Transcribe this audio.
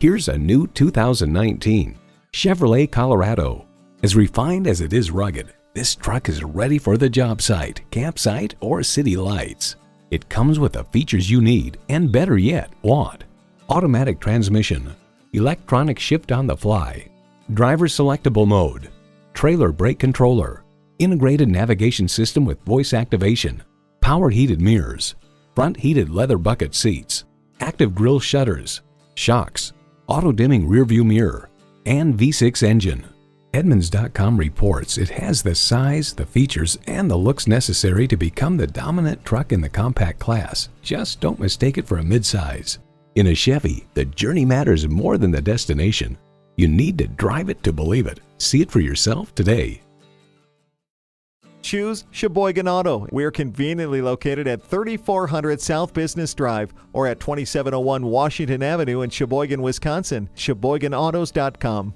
Here's a new 2019 Chevrolet Colorado. As refined as it is rugged, this truck is ready for the job site, campsite, or city lights. It comes with the features you need and, better yet, want. Automatic transmission, electronic shift on the fly, driver selectable mode, trailer brake controller, integrated navigation system with voice activation, power heated mirrors, front heated leather bucket seats, active grille shutters, shocks, auto dimming rearview mirror, and V6 engine. Edmunds.com reports it has the size, the features, and the looks necessary to become the dominant truck in the compact class. Just don't mistake it for a midsize. In a Chevy, the journey matters more than the destination. You need to drive it to believe it. See it for yourself today. Choose Sheboygan Auto. We're conveniently located at 3400 South Business Drive or at 2701 Washington Avenue in Sheboygan, Wisconsin. SheboyganAutos.com.